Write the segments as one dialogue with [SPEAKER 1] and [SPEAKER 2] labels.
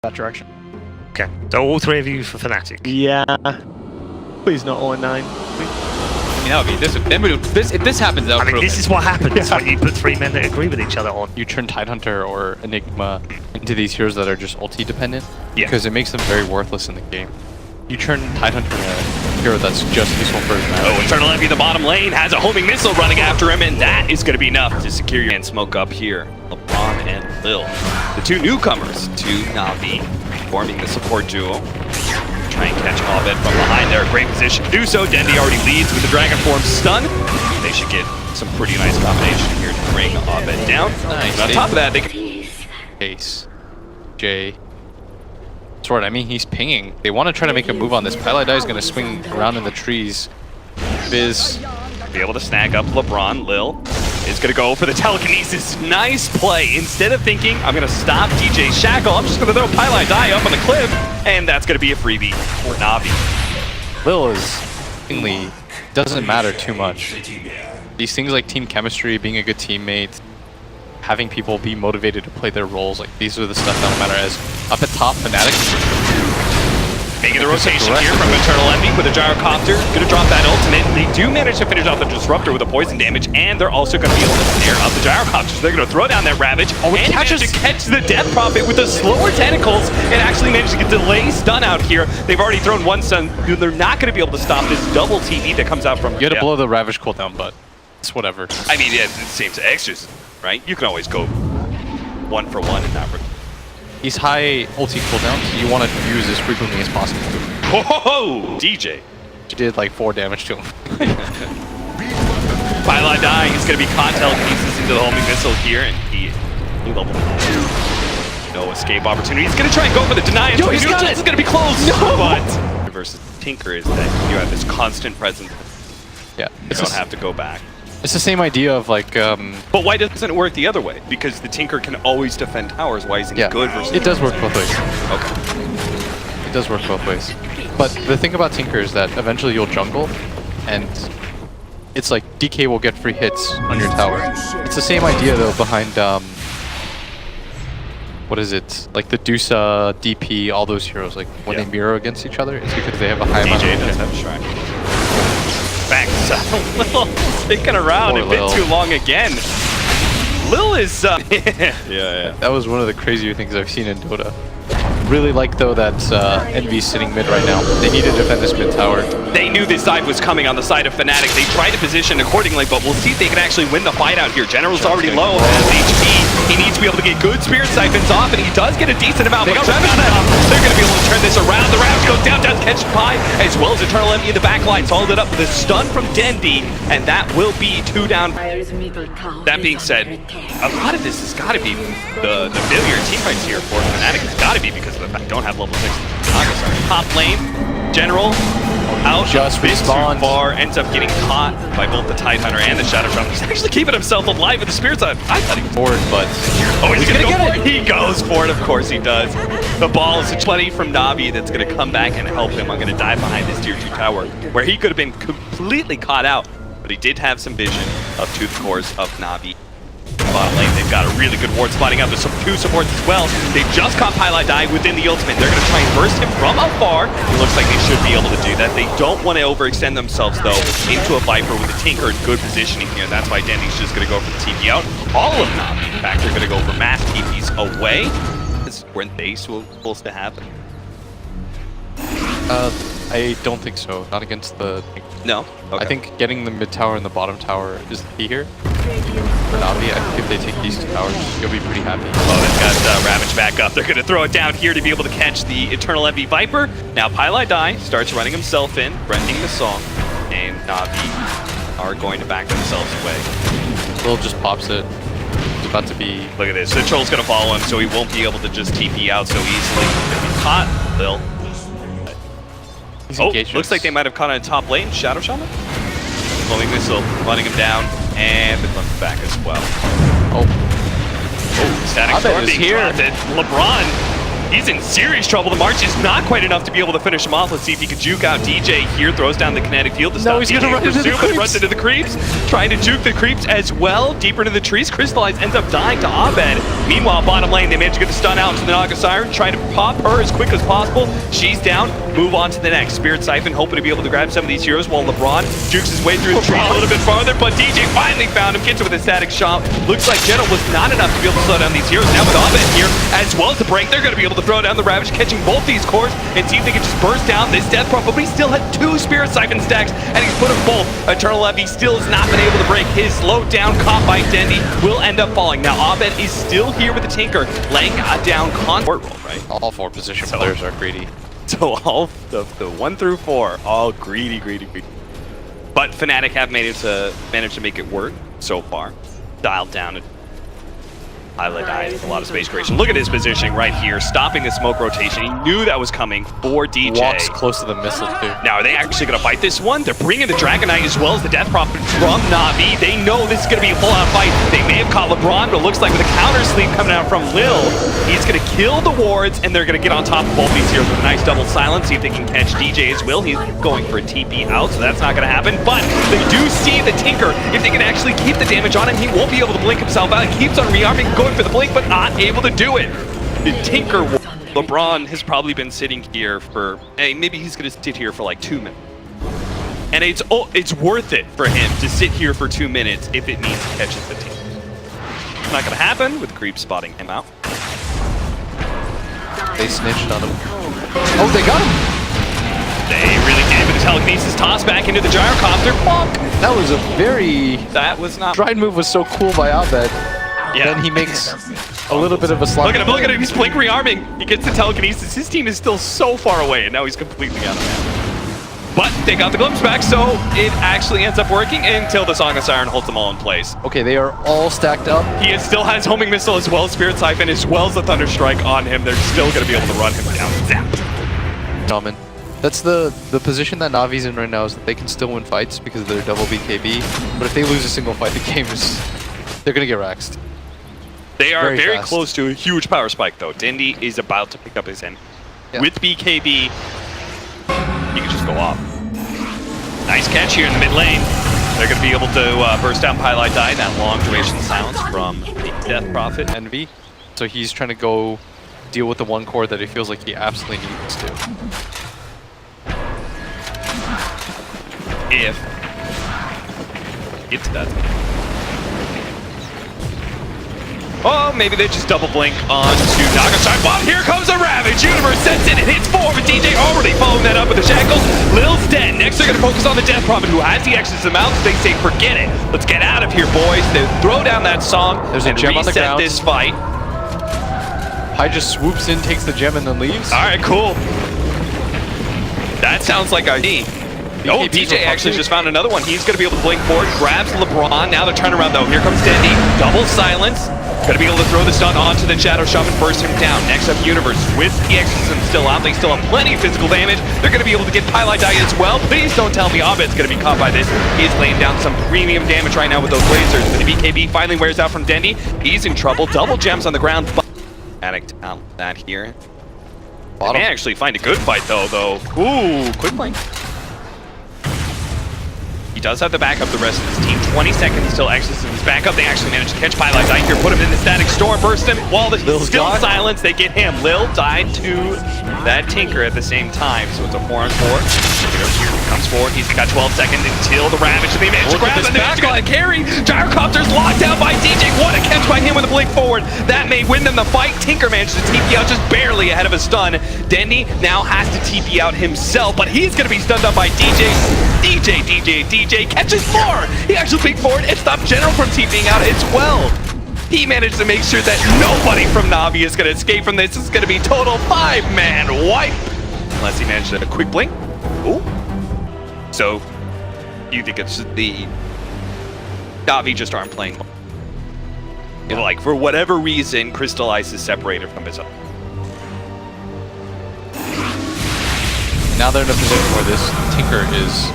[SPEAKER 1] that direction.
[SPEAKER 2] Okay, so all three of you for Fnatic.
[SPEAKER 1] Yeah. Please not 0-9.
[SPEAKER 3] I mean, that would be if this happens, that would
[SPEAKER 2] I mean, this is what happens when you put three men that agree with each other on.
[SPEAKER 3] you turn Tidehunter or Enigma into these heroes that are just ulti dependent,
[SPEAKER 2] Yeah.
[SPEAKER 3] because it makes them very worthless in the game. You turn Tidehunter into a hero that's just useful for his mana.
[SPEAKER 4] Oh, Eternal Envy, the bottom lane, has a homing missile running after him, and that is going to be enough to secure your hand smoke up here. LeBron and Lil, the two newcomers to Na'Vi, forming the support duo. Try and catch Abed from behind there. Great position to do so. Dendi already leads with the Dragon Form stun. They should get some pretty nice combination here to bring Abed down.
[SPEAKER 3] Nice.
[SPEAKER 4] And on top of that, they can...
[SPEAKER 3] Ace, Jay, Sword. I mean, he's pinging. They want to try to make a move on this. Pylai is going to swing around in the trees. Biz
[SPEAKER 4] be able to snag up LeBron. Lil is going to go for the telekinesis. Nice play. Instead of thinking, I'm going to stop DJ Shackle, I'm just going to throw Pylai Die up on the cliff, and that's going to be a freebie for Na'Vi.
[SPEAKER 3] Lil is seemingly doesn't matter too much. These things like team chemistry, being a good teammate, having people be motivated to play their roles, like these are the stuff that will matter. As up at top, Fnatic
[SPEAKER 4] Making the rotation here from Eternal Envy with a gyrocopter. Gonna drop that ultimate. They do manage to finish off the disruptor with a poison damage, and they're also gonna be able to snare up the gyrocopter. So they're gonna throw down that Ravage.
[SPEAKER 3] Oh, it
[SPEAKER 4] and
[SPEAKER 3] catches
[SPEAKER 4] to catch the Death Prophet with the slower tentacles, and actually managed to get delay stun out here. They've already thrown one stun. They're not gonna be able to stop this double TP that comes out from.
[SPEAKER 3] You had to blow the Ravage cooldown, but it's whatever.
[SPEAKER 4] I mean, yeah, it saves extras, right? You can always go 1 for 1 in that.
[SPEAKER 3] These high ulti cooldowns, you want to use as frequently as possible.
[SPEAKER 4] Whoa, DJ.
[SPEAKER 3] You did like 4 damage to him.
[SPEAKER 4] Pylai dying is going to be caught telekinesis into the homing missile here, and he level 2. No escape opportunity. He's going to try and go for the deny.
[SPEAKER 3] Yo, he's got it.
[SPEAKER 4] It's going to be close.
[SPEAKER 3] No.
[SPEAKER 4] But versus Tinker is that you have this constant presence.
[SPEAKER 3] Yeah,
[SPEAKER 4] You don't have to go back.
[SPEAKER 3] It's the same idea of like.
[SPEAKER 4] But why doesn't it work the other way? Because the Tinker can always defend towers. Why isn't he good versus?
[SPEAKER 3] It does work both ways.
[SPEAKER 4] Okay.
[SPEAKER 3] It does work both ways. But the thing about Tinker is that eventually you'll jungle, and it's like DK will get free hits on your tower. It's the same idea though behind what is it? Like the Dusa, DP, all those heroes. Like when they mirror against each other, it's because they have a high amount of
[SPEAKER 4] DJ does have Shrine. Back Lil sticking around a bit too long again. Lil is yeah.
[SPEAKER 3] That was one of the crazier things I've seen in Dota. Really like though that Envy's sitting mid right now. They need to defend this mid tower.
[SPEAKER 4] They knew this side was coming on the side of Fnatic. They tried to position accordingly, but we'll see if they can actually win the fight out here. General's already low as HP. He needs to be able to get good Spirit Siphons off, and he does get a decent amount. But Ravage off. They're going to be able to turn this around. The Ravage goes down, does catch Pi, as well as Eternal Envy in the back line. Followed it up with a stun from Dendi, and that will be 2 down. That being said, a lot of this has got to be the failure in team fights here for Fnatic. It's got to be because of the fact they don't have level 6 Nagas. Top lane, General, out
[SPEAKER 3] just
[SPEAKER 4] a bit too
[SPEAKER 3] respawned.
[SPEAKER 4] far, ends up getting caught by both the Tidehunter and the Shadow Shaman. He's actually keeping himself alive with the Spirit Side. I thought he was
[SPEAKER 3] Forward, but
[SPEAKER 4] oh, he's gonna go for it. He goes for it, of course he does. The ball is 20 from Na'Vi that's gonna come back and help him. I'm gonna dive behind this tier 2 tower, where he could have been completely caught out, but he did have some vision up to the cores of Na'Vi. Bottom lane, they've got a really good ward spotting up. There's some 2 supports as well. They just caught Pylai Die within the ultimate. They're going to try and burst him from afar. It looks like they should be able to do that. They don't want to overextend themselves, though, into a Viper with a Tinker in good positioning here. And that's why Dendi's just going to go for the TP out. All of them, in fact, they're going to go for mass TPs away. This is when they supposed to happen.
[SPEAKER 3] I don't think so. Not against the.
[SPEAKER 4] No? Okay.
[SPEAKER 3] I think getting the mid tower and the bottom tower is the key here. For Na'Vi, I think if they take these 2 towers, you'll be pretty happy.
[SPEAKER 4] Oh, they've got Ravage back up. They're going to throw it down here to be able to catch the Eternal Envy Viper. Now Pylai Die starts running himself in, rending the song, and Na'Vi are going to back themselves away.
[SPEAKER 3] Lil just pops it. It's about to be.
[SPEAKER 4] Look at this. The Troll's going to follow him, so he won't be able to just TP out so easily. If he's caught, Lil. Oh, looks like they might have caught on top lane. Shadow Shaman? Blowing missile, running him down, and the comes back as well.
[SPEAKER 3] Oh,
[SPEAKER 4] Static Storm being
[SPEAKER 3] here.
[SPEAKER 4] dropped. LeBron He's in serious trouble. The March is not quite enough to be able to finish him off. Let's see if he can juke out DJ here. Throws down the kinetic field to stop
[SPEAKER 3] he's
[SPEAKER 4] DJ.
[SPEAKER 3] gonna run into the creeps.
[SPEAKER 4] Runs into the creeps. Trying to juke the creeps as well. Deeper into the trees. Crystallize ends up dying to Abed. Meanwhile, bottom lane, they manage to get the stun out to the Naga Siren. Trying to pop her as quick as possible. She's down. Move on to the next. Spirit Siphon hoping to be able to grab some of these heroes while LeBron jukes his way through the trees a little bit farther. But DJ finally found him. Gets it with a static shot. Looks like Gentle was not enough to be able to slow down these heroes. Now with Abed here, as well as the break, they're going to be able to throw down the Ravage, catching both these cores and see if they can just burst down this Death Prop. But he still had 2 Spirit Siphon stacks, and he's put them both. Eternal Levy still has not been able to break his slow down caught by Dendy. Will end up falling. Now Abed is still here with the Tinker, laying down court roll, right?
[SPEAKER 3] All 4 position players are greedy.
[SPEAKER 4] So all the 1 through 4, all greedy. But Fnatic have managed to make it work so far. Dialed down it. Isla dies with a lot of space creation. Look at his positioning right here, stopping the smoke rotation. He knew that was coming for DJ.
[SPEAKER 3] Walks close to the missile too.
[SPEAKER 4] Now, are they actually going to fight this one? They're bringing the Dragon Knight as well as the Death Prophet from Na'Vi. They know this is going to be a full-out fight. They may have caught LeBron, but it looks like with a counter sleep coming out from Lil, he's going to kill the wards, and they're going to get on top of both these heroes with a nice double silence, see if they can catch DJ as well. He's going for a TP out, so that's not going to happen. But they do see the Tinker. If they can actually keep the damage on him, he won't be able to blink himself out. He keeps on rearming, going for the blink, but not able to do it. The Tinker, LeBron has probably been sitting here for, hey, maybe he's going to sit here for like 2 minutes. And it's worth it for him to sit here for 2 minutes if it means he catches the Tinker. It's not going to happen with Creep spotting him out.
[SPEAKER 3] They snitched on him. Oh, they got him!
[SPEAKER 4] They really did with the telekinesis toss back into the gyrocopter. Bonk!
[SPEAKER 3] That was a very...
[SPEAKER 4] That was not...
[SPEAKER 3] Stride move was so cool by Abed.
[SPEAKER 4] Yeah.
[SPEAKER 3] Then he makes a little bit of a slide.
[SPEAKER 4] Look at him, he's blink rearming. He gets the telekinesis. His team is still so far away, and now he's completely out of hand. But they got the glimpse back, so it actually ends up working until the Song of Siren holds them all in place.
[SPEAKER 3] Okay, they are all stacked up.
[SPEAKER 4] He still has Homing Missile as well as Spirit Siphon, as well as the Thunder Strike on him. They're still going to be able to run him down. Zap.
[SPEAKER 3] Shaman. That's the position that Navi's in right now, is that they can still win fights because of their double BKB. But if they lose a single fight, the game is... they're going to get raxed.
[SPEAKER 4] They are very
[SPEAKER 3] fast.
[SPEAKER 4] close to a huge power spike, though. Dindy is about to pick up his end.
[SPEAKER 3] Yeah.
[SPEAKER 4] With BKB, he can just go off. Nice catch here in the mid lane. They're going to be able to burst down Pylite Die, that long duration silence from the Death Prophet.
[SPEAKER 3] Envy. So he's trying to go deal with the one core that he feels like he absolutely needs to.
[SPEAKER 4] If get to that. Oh, maybe they just double blink onto Naga Siren. But here comes a Ravage. Universe sends it. It hits 4, but DJ already following that up with the shackles. Lil's dead. Next, they're going to focus on the Death Prophet, who has the X's amount. They say, forget it. Let's get out of here, boys. They throw down that song.
[SPEAKER 3] There's a gem on the ground.
[SPEAKER 4] This fight.
[SPEAKER 3] Pi just swoops in, takes the gem, and then leaves.
[SPEAKER 4] All right, cool. That sounds like ID. Oh, DJ actually just found another one. He's going to be able to blink forward, grabs LeBron. Now the turnaround, though. Here comes Dendy. Double silence. Going to be able to throw the stun onto the Shadow Shaman, burst him down. Next up, Universe with the Exorcism still out. They still have plenty of physical damage. They're going to be able to get Pylite Die as well. Please don't tell me Abed's going to be caught by this. He's laying down some premium damage right now with those lasers. But the BKB finally wears out from Dendy. He's in trouble. Double gems on the ground. Addict out that here. They may actually find a good fight, though. Ooh, quick blink. He does have the backup the rest of his team. 20 seconds till Exorcism is back up. They actually managed to catch Pylite Die here, put him in the static storm, burst him. While the skill silence, they get him. Lil died to that Tinker at the same time, so it's a 4-on-4. Here comes forward. He's got 12 seconds until the Ravage, and they managed to grab him. They managed to carry. Gyrocopter's locked down by DJ. What a catch by him with a blink forward. That may win them the fight. Tinker managed to TP out just barely ahead of a stun. Dendy now has to TP out himself, but he's going to be stunned up by DJ. DJ catches more! He actually peeked forward and stopped General from TPing out as well. He managed to make sure that nobody from Na'Vi is going to escape from this. This is going to be total 5-man wipe. Unless he managed a quick blink. Ooh. So, you think it's the Na'Vi just aren't playing? Yeah. Like, for whatever reason, Crystallize is separated from his own.
[SPEAKER 3] Now they're in a position where this Tinker is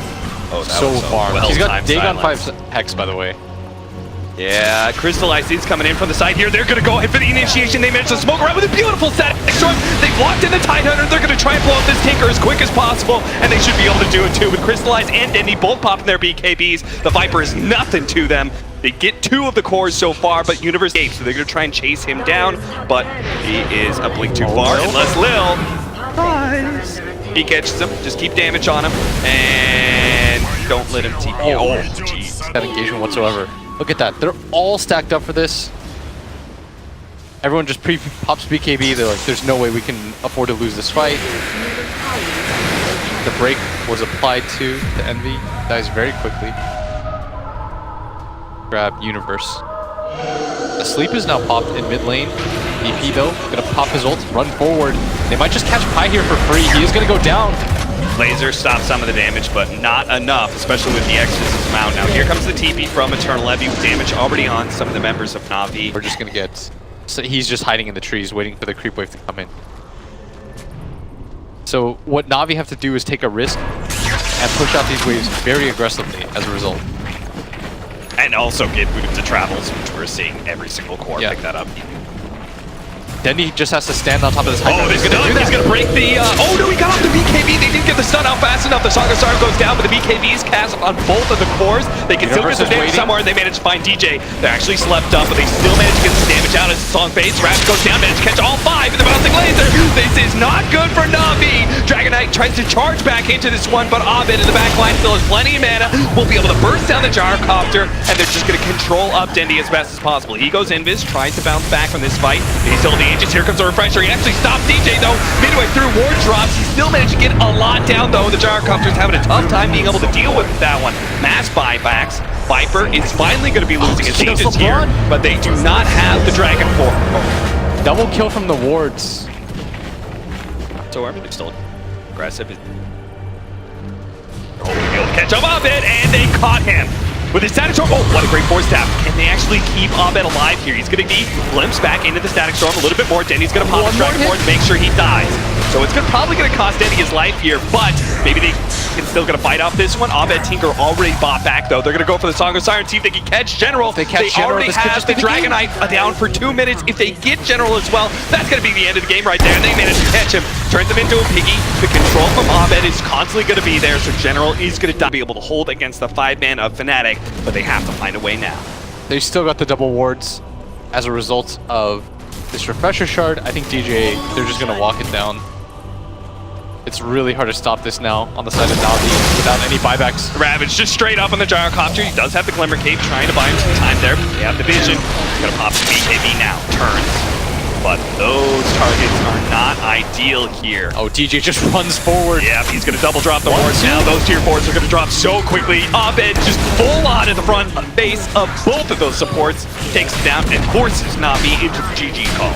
[SPEAKER 3] so far.
[SPEAKER 4] Well,
[SPEAKER 3] he's got Dagon 5 Hex, by the way.
[SPEAKER 4] Yeah, KATOWICE is coming in from the side here. They're going to go ahead for the initiation. They managed to smoke around with a beautiful set. They've locked in the Tidehunter. They're going to try and blow up this Tinker as quick as possible, and they should be able to do it too. With KATOWICE and Dendy both popping their BKBs, the Viper is nothing to them. They get 2 of the cores so far, but Universe escapes, so they're going to try and chase him down, but he is a blink too far, unless Lil, he catches him. Just keep damage on him, and don't let him TP. Oh, jeez.
[SPEAKER 3] That engagement whatsoever. Look at that. They're all stacked up for this. Everyone just pops BKB. They're like, there's no way we can afford to lose this fight. The break was applied to the Envy. Dies very quickly. Grab Universe. The sleep is now popped in mid lane. EP though, gonna pop his ult, run forward. They might just catch Pi here for free. He is gonna go down.
[SPEAKER 4] Laser stops some of the damage, but not enough, especially with the Exodus mount. Now here comes the TP from Eternal Levy with damage already on some of the members of Na'Vi.
[SPEAKER 3] We're just gonna get... So he's just hiding in the trees, waiting for the creep wave to come in. So what Na'Vi have to do is take a risk and push out these waves very aggressively as a result.
[SPEAKER 4] And also get moved to travels, which we're seeing every single core pick that up.
[SPEAKER 3] Dendy just has to stand on top of this high ground.
[SPEAKER 4] He's gonna break the... oh no, he got off the BKB! They didn't get the stun out fast enough. The Song of Sorrow goes down, but the BKB is cast on both of the cores. They can still get some damage somewhere, and they manage to find DJ. They're actually slept up, but they still manage to get some damage out as the song fades. Ravage goes down, manage to catch all 5 in the bouncing laser. This is not good for Na'Vi. Dragon Knight tries to charge back into this one, but Abed in the back line still has plenty of mana. Will be able to burst down the Gyrocopter, and they're just gonna control up Dendy as best as possible. He goes Invis, tries to bounce back from this fight. He's still the ages. Here comes a refresher. He actually stopped DJ though. Midway through ward drops, he still managed to get a lot down though. The Gyrocopter's having a tough time being able to deal with that one. Mass buybacks. Viper is finally going to be losing his ages here, but they do not have the Dragon Form.
[SPEAKER 3] Double kill from the wards.
[SPEAKER 4] So they're still aggressive. Oh, he'll catch up Abed, and they caught him. With his Static Storm, oh, what a great force tap. Can they actually keep Abed alive here? He's going to be glimpsed back into the Static Storm a little bit more. Denny's going to pop his Dragon Force, make sure he dies. So it's probably going to cost Denny his life here, but maybe they can still going to fight off this one. Abed Tinker already bought back, though. They're going to go for the Song of Siren, see if they can catch General.
[SPEAKER 3] They
[SPEAKER 4] already have the Dragon Knight down for 2 minutes. If they get General as well, that's going to be the end of the game right there. And they manage to catch him, turns him into a piggy. The control from Abed is constantly going to be there, so General is going to be able to hold against the 5-man of Fnatic, but they have to find a way now.
[SPEAKER 3] They still got the double wards as a result of this refresher shard. I think DJ, they're just going to walk it down. It's really hard to stop this now on the side of Na'Vi without any buybacks.
[SPEAKER 4] Ravage just straight up on the Gyrocopter. He does have the Glimmer Cape, trying to buy him some time there. They have the vision. He's gonna pop the BKB now. Turns. But those targets are not ideal here.
[SPEAKER 3] Oh, DJ just runs forward.
[SPEAKER 4] Yeah, he's gonna double drop the wards now. Those tier 4s are gonna drop so quickly. Abed just full on in the front face of both of those supports. Takes it down and forces Na'Vi into the GG call.